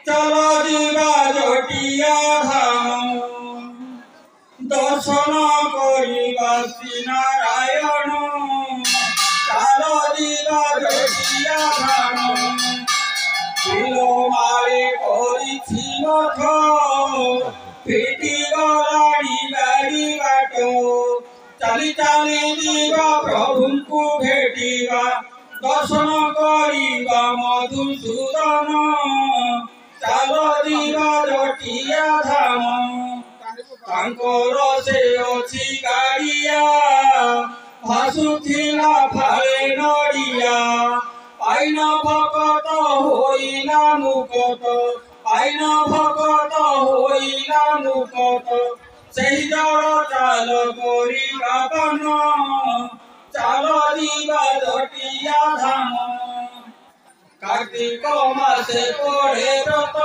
चल जीवा जटिया धाम दर्शन करिबा श्री नारायण चल जीवा जटिया धाम मारे करिछि मठ फिटी गलाणी गाड़ी बाट चली चली जीवा प्रभु को भेटिबा दर्शन करिबा मधुसूदन चल जीवा जटिया धाम तांकर से अछि गाड़िया भासुथिला फाले नड़िया पाइन भगत होइला मुकत पाइन भगत होइला मुकत सेहि जड़ चाल करिबा बन चल जीवा जटिया धाम कार्तिक मासे पढ़े व्रत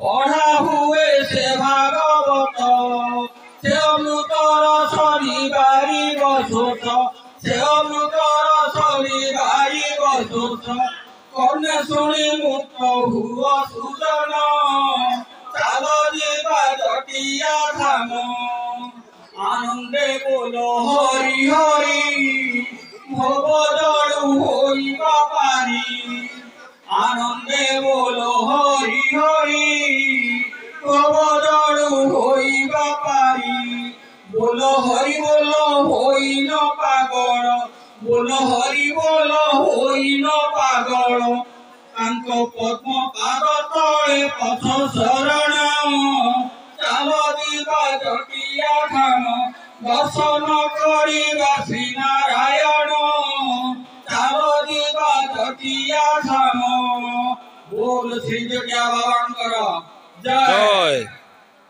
पढ़ा हुए से भागवत से अमृतर शनिवारी बसोत से अमृतर शनिवारी बसोत कन्या शुणी मुक्त हुआ सुजन चल जीवा जटिया धाम आनंदे बोलो हरि हरि भव जड़ु होइबा पारी आनंदे बोलो हरि हरि भव जड़ु होइबा पारी बोलो हरि बोलो होई न पागल बोलो हरि बोलो होई न पागल तांको पद्म पाद तले पथ शरण चल जीवा जटिया धाम दर्शन करिबा श्री नारायण चल जीवा जटिया धाम बोल श्री जटिया बाबांकर जय।